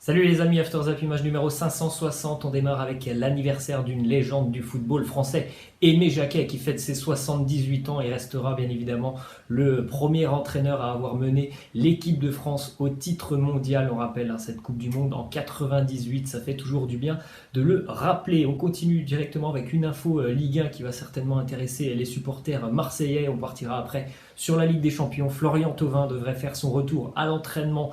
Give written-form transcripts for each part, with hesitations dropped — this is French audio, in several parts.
Salut les amis, After Zap, image numéro 560. On démarre avec l'anniversaire d'une légende du football français, Aimé Jacquet, qui fête ses 78 ans et restera bien évidemment le premier entraîneur à avoir mené l'équipe de France au titre mondial. On rappelle cette Coupe du Monde en 98, ça fait toujours du bien de le rappeler. On continue directement avec une info Ligue 1 qui va certainement intéresser les supporters marseillais. On partira après sur la Ligue des Champions. Florian Thauvin devrait faire son retour à l'entraînement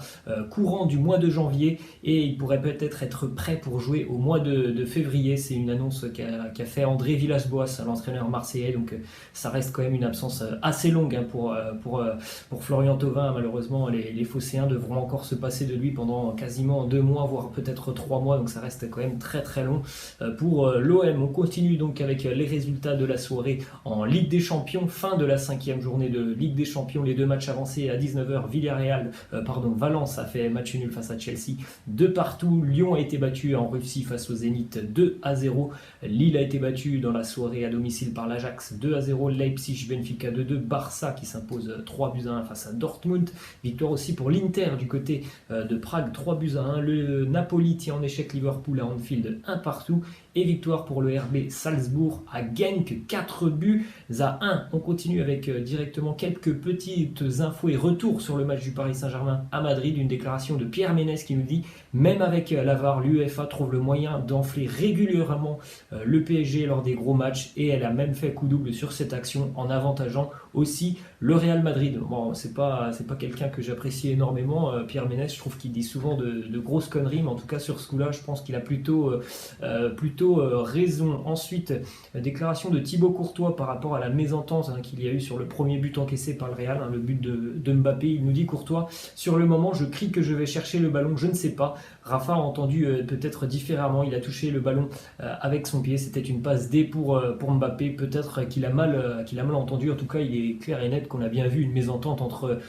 courant du mois de janvier et il pourrait peut-être être prêt pour jouer au mois de février. C'est une annonce qu'a fait André Villas-Boas, l'entraîneur marseillais. Donc ça reste quand même une absence assez longue pour Florian Thauvin. Malheureusement, les Phocéens devront encore se passer de lui pendant quasiment 2 mois, voire peut-être 3 mois. Donc ça reste quand même très très long pour l'OM. On continue donc avec les résultats de la soirée en Ligue des Champions. Fin de la 5e journée de Ligue des Champions. Les 2 matchs avancés à 19h. Valence a fait match nul face à Chelsea. De partout, Lyon a été battu en Russie face au Zénith 2-0. Lille a été battu dans la soirée à domicile par l'Ajax 2-0. Leipzig, Benfica 2-2. Barça qui s'impose 3-1 face à Dortmund. Victoire aussi pour l'Inter du côté de Prague 3-1. Le Napoli tient en échec Liverpool à Anfield 1-1. Et victoire pour le RB Salzbourg à Genk 4-1. On continue avec directement quelques petites infos et retours sur le match du Paris Saint-Germain à Madrid. Une déclaration de Pierre Ménès qui nous dit: même avec la VAR, l'UEFA trouve le moyen d'enfler régulièrement le PSG lors des gros matchs, et elle a même fait coup double sur cette action en avantageant aussi le Real Madrid. Bon, c'est pas quelqu'un que j'apprécie énormément, Pierre Ménès. Je trouve qu'il dit souvent de grosses conneries, mais en tout cas sur ce coup-là, je pense qu'il a plutôt raison. Ensuite, déclaration de Thibaut Courtois par rapport à la mésentente qu'il y a eu sur le premier but encaissé par le Real, le but de Mbappé. Il nous dit, Courtois: sur le moment, je crie que je vais chercher le ballon, je ne sais pas. Rafa a entendu peut-être différemment, il a touché le ballon avec son pied, c'était une passe D pour Mbappé. Peut-être qu'il a mal entendu. En tout cas, il est clair et net qu'on a bien vu une mésentente entre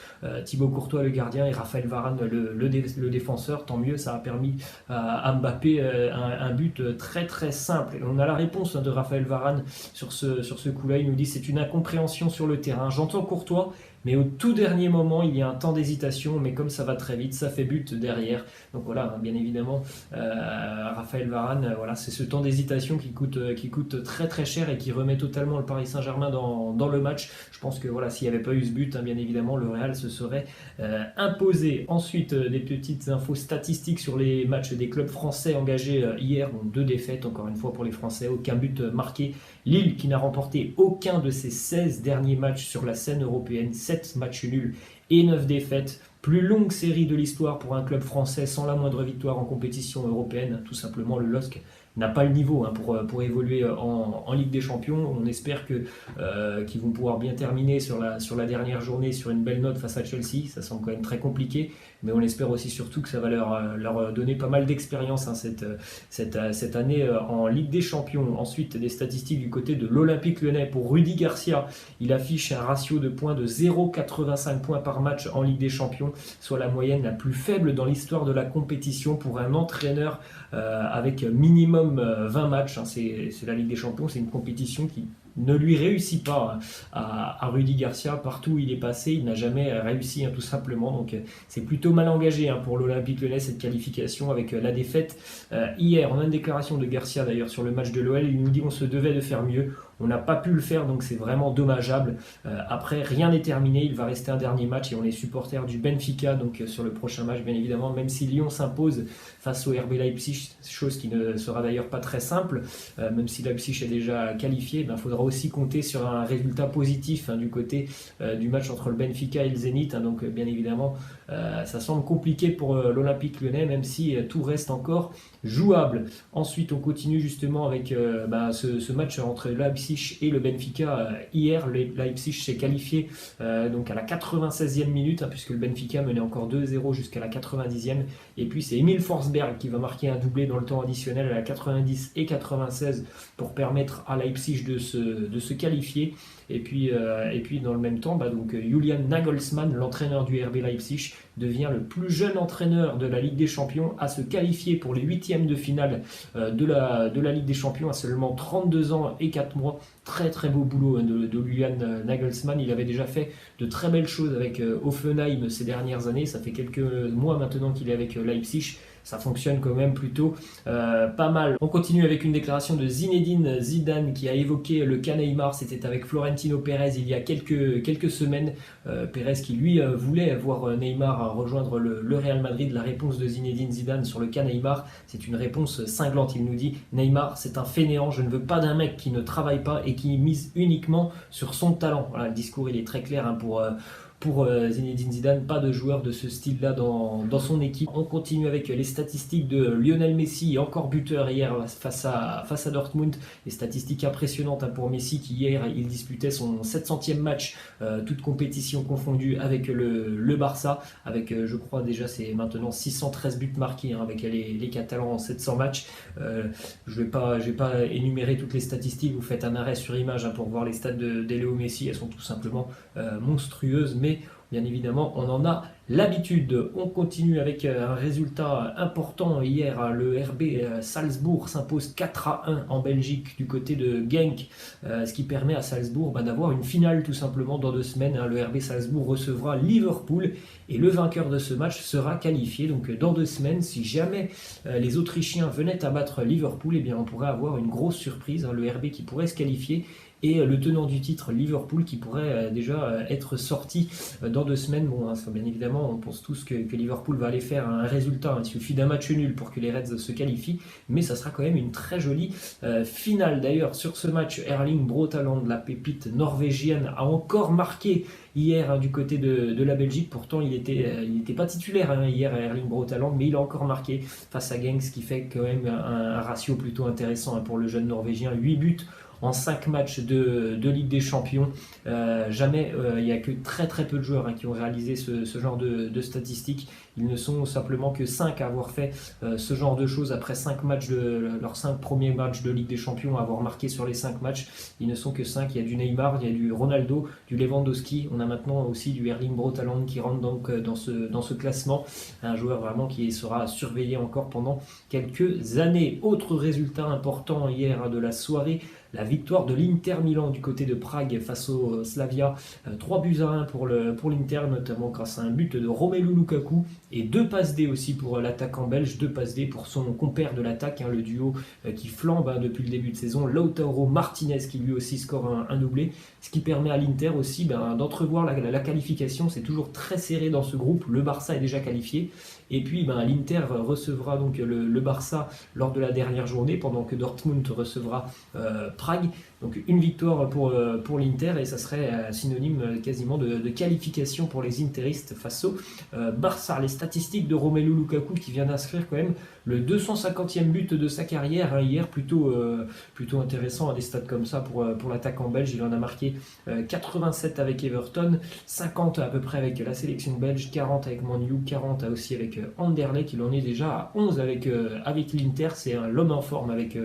Thibaut Courtois, le gardien, et Raphaël Varane, le défenseur. Tant mieux, ça a permis à Mbappé un but très très simple. Et on a la réponse de Raphaël Varane sur ce coup-là. Il nous dit: c'est une incompréhension sur le terrain. J'entends Courtois, mais au tout dernier moment, il y a un temps d'hésitation, mais comme ça va très vite, ça fait but derrière. Donc voilà, bien évidemment, Raphaël Varane, voilà, c'est ce temps d'hésitation qui coûte très très cher et qui remet totalement le Paris Saint-Germain dans le match. Je pense que voilà, s'il n'y avait pas eu ce but, bien évidemment, le Real se serait imposé. Ensuite, des petites infos statistiques sur les matchs des clubs français engagés hier. Donc 2 défaites, encore une fois pour les Français, aucun but marqué. Lille qui n'a remporté aucun de ses 16 derniers matchs sur la scène européenne, 7 matchs nuls et 9 défaites. Plus longue série de l'histoire pour un club français sans la moindre victoire en compétition européenne. Tout simplement, le LOSC n'a pas le niveau pour évoluer en Ligue des Champions. On espère qu'ils vont pouvoir bien terminer sur la dernière journée sur une belle note face à Chelsea. Ça semble quand même très compliqué, mais on espère aussi surtout que ça va leur donner pas mal d'expérience cette année en Ligue des Champions. Ensuite, des statistiques du côté de l'Olympique Lyonnais. Pour Rudy Garcia, il affiche un ratio de points de 0,85 points par match en Ligue des Champions, soit la moyenne la plus faible dans l'histoire de la compétition pour un entraîneur avec minimum 20 matchs. C'est la Ligue des Champions, c'est une compétition qui ne lui réussit pas à Rudy Garcia. Partout où il est passé, il n'a jamais réussi, tout simplement. Donc c'est plutôt mal engagé pour l'Olympique Lyonnais, cette qualification, avec la défaite hier. On a une déclaration de Garcia d'ailleurs sur le match de l'OL. Il nous dit: on se devait de faire mieux, on n'a pas pu le faire, donc c'est vraiment dommageable. Après, rien n'est terminé, il va rester un dernier match et on est supporters du Benfica donc sur le prochain match, bien évidemment, même si Lyon s'impose face au RB Leipzig, chose qui ne sera d'ailleurs pas très simple. Même si Leipzig est déjà qualifié, il faudra aussi compter sur un résultat positif du côté du match entre le Benfica et le Zénith. Donc bien évidemment, ça semble compliqué pour l'Olympique Lyonnais, même si tout reste encore jouable. Ensuite, on continue justement avec ce match entre Leipzig et le Benfica. Hier, le Leipzig s'est qualifié donc à la 96e minute, puisque le Benfica menait encore 2-0 jusqu'à la 90e. Et puis c'est Emil Forsberg qui va marquer un doublé dans le temps additionnel à la 90 et 96 pour permettre à Leipzig de se qualifier. Et puis dans le même temps, Julian Nagelsmann, l'entraîneur du RB Leipzig, devient le plus jeune entraîneur de la Ligue des Champions à se qualifier pour les 8e de finale de la Ligue des Champions à seulement 32 ans et 4 mois. Très très beau boulot de Julian Nagelsmann. Il avait déjà fait de très belles choses avec Hoffenheim ces dernières années. Ça fait quelques mois maintenant qu'il est avec Leipzig. ça fonctionne quand même plutôt pas mal. On continue avec une déclaration de Zinedine Zidane qui a évoqué le cas Neymar. C'était avec Florentino Pérez il y a quelques semaines. Pérez qui lui voulait voir Neymar rejoindre le Real Madrid. La réponse de Zinedine Zidane sur le cas Neymar, c'est une réponse cinglante. Il nous dit: Neymar, c'est un fainéant, je ne veux pas d'un mec qui ne travaille pas et qui mise uniquement sur son talent. Voilà, le discours il est très clair pour Zinedine Zidane, pas de joueur de ce style-là dans son équipe. On continue avec les statistiques de Lionel Messi, encore buteur hier face à Dortmund. Les statistiques impressionnantes pour Messi qui hier il disputait son 700e match, toute compétition confondue avec le Barça, avec je crois déjà c'est maintenant 613 buts marqués avec les Catalans en 700 matchs. Je vais pas énumérer toutes les statistiques, vous faites un arrêt sur image pour voir les stats de Léo Messi, elles sont tout simplement monstrueuses, mais bien évidemment, on en a l'habitude. On continue avec un résultat important. Hier, le RB Salzbourg s'impose 4-1 en Belgique du côté de Genk, ce qui permet à Salzbourg d'avoir une finale tout simplement dans 2 semaines. Le RB Salzbourg recevra Liverpool et le vainqueur de ce match sera qualifié. Donc dans 2 semaines, si jamais les Autrichiens venaient à battre Liverpool, eh bien, on pourrait avoir une grosse surprise. Le RB qui pourrait se qualifier et le tenant du titre Liverpool qui pourrait déjà être sorti dans 2 semaines. Bon, bien évidemment, on pense tous que Liverpool va aller faire un résultat. Il suffit d'un match nul pour que les Reds se qualifient, mais ça sera quand même une très jolie finale. D'ailleurs, sur ce match, Erling Braut Haaland, la pépite norvégienne, a encore marqué hier du côté de la Belgique. Pourtant, il était pas titulaire hier, Erling Braut Haaland, mais il a encore marqué face à Genk, ce qui fait quand même un ratio plutôt intéressant pour le jeune Norvégien. 8 buts en 5 matchs de Ligue des Champions. Jamais, il n'y a que très très peu de joueurs qui ont réalisé ce genre de statistiques. Ils ne sont simplement que 5 à avoir fait ce genre de choses après 5 matchs leurs 5 premiers matchs de Ligue des Champions, à avoir marqué sur les 5 matchs. Ils ne sont que 5. Il y a du Neymar, il y a du Ronaldo, du Lewandowski. On a maintenant aussi du Erling Braut Haaland qui rentre donc dans ce classement. Un joueur vraiment qui sera surveillé encore pendant quelques années. Autre résultat important hier de la soirée, la victoire de l'Inter Milan du côté de Prague face au Slavia. 3-1 pour l'Inter, notamment grâce à un but de Romelu Lukaku et 2 passes D aussi pour l'attaquant belge, 2 passes D pour son compère de l'attaque, le duo qui flambe depuis le début de saison, Lautaro Martinez qui lui aussi score un doublé, ce qui permet à l'Inter aussi d'entrevoir la qualification. C'est toujours très serré dans ce groupe, le Barça est déjà qualifié. Et puis l'Inter recevra donc le Barça lors de la dernière journée, pendant que Dortmund recevra Prague. Donc une victoire pour l'Inter et ça serait synonyme quasiment de qualification pour les interistes face au Barça. Les statistiques de Romelu Lukaku qui vient d'inscrire quand même le 250e but de sa carrière hier, plutôt intéressant à des stats comme ça pour l'attaquant belge. Il en a marqué 87 avec Everton, 50 à peu près avec la sélection belge, 40 avec Man U, 40 aussi avec Anderlecht. Il en est déjà à 11 avec l'Inter. C'est l'homme en forme avec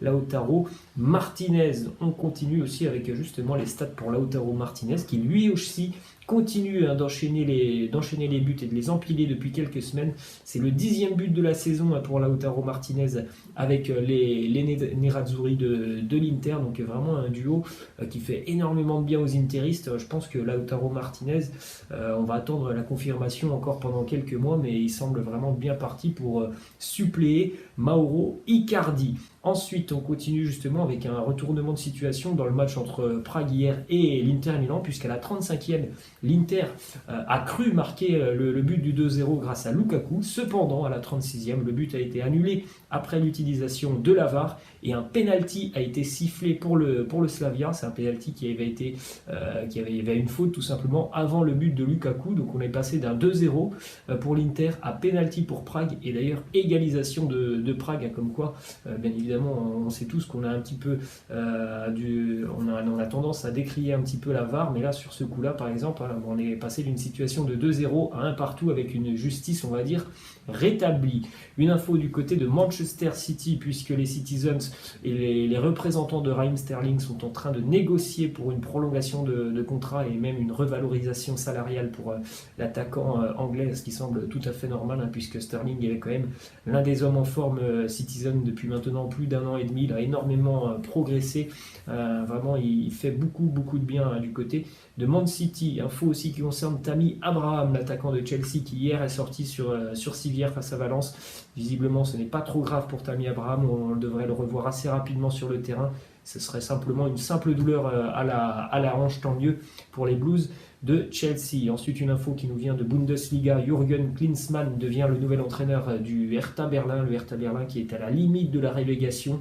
Lautaro Martinez. On continue aussi avec justement les stats pour Lautaro Martinez qui lui aussi continue d'enchaîner les buts et de les empiler depuis quelques semaines. C'est le 10e but de la saison pour Lautaro Martinez avec les Nerazzurri de l'Inter. Donc vraiment un duo qui fait énormément de bien aux interistes. Je pense que Lautaro Martinez, on va attendre la confirmation encore pendant quelques mois, mais il semble vraiment bien parti pour suppléer Mauro Icardi. Ensuite, on continue justement avec un retournement de situation dans le match entre Prague hier et l'Inter Milan, puisqu'à la 35e, l'Inter a cru marquer le but du 2-0 grâce à Lukaku. Cependant, à la 36e, le but a été annulé après l'utilisation de la VAR et un penalty a été sifflé pour le Slavia. C'est un penalty qui avait une faute tout simplement avant le but de Lukaku. Donc on est passé d'un 2-0 pour l'Inter à penalty pour Prague et d'ailleurs égalisation de Prague, comme quoi bien évidemment on sait tous qu'on a un petit peu on a tendance à décrier un petit peu la VAR, mais là sur ce coup là par exemple on est passé d'une situation de 2-0 à 1 partout avec une justice on va dire rétablie. Une info du côté de Manchester City, puisque les Citizens et les représentants de Raheem Sterling sont en train de négocier pour une prolongation de contrat et même une revalorisation salariale pour l'attaquant anglais, ce qui semble tout à fait normal puisque Sterling est quand même l'un des hommes en forme Citizen depuis maintenant plus d'1 an et demi. Il a énormément progressé, vraiment il fait beaucoup de bien du côté de Man City. info aussi qui concerne Tammy Abraham, l'attaquant de Chelsea qui hier est sorti sur civière face à Valence. Visiblement ce n'est pas trop grave pour Tammy Abraham, on devrait le revoir assez rapidement sur le terrain. Ce serait simplement une simple douleur à la hanche, tant mieux pour les Blues de Chelsea. Ensuite, une info qui nous vient de Bundesliga. Jürgen Klinsmann devient le nouvel entraîneur du Hertha Berlin. Le Hertha Berlin qui est à la limite de la relégation.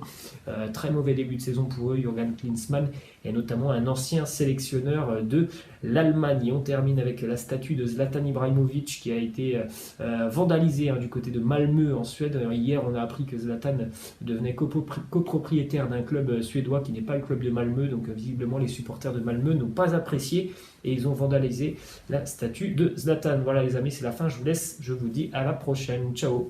Très mauvais début de saison pour eux. Jürgen Klinsmann est notamment un ancien sélectionneur de l'Allemagne. Et on termine avec la statue de Zlatan Ibrahimovic qui a été vandalisée du côté de Malmö en Suède. Hier, on a appris que Zlatan devenait copropriétaire d'un club suédois qui n'est pas le club de Malmö. Donc visiblement, les supporters de Malmö n'ont pas apprécié et ils ont vandalisé la statue de Zlatan. Voilà les amis, c'est la fin. Je vous laisse. Je vous dis à la prochaine. Ciao.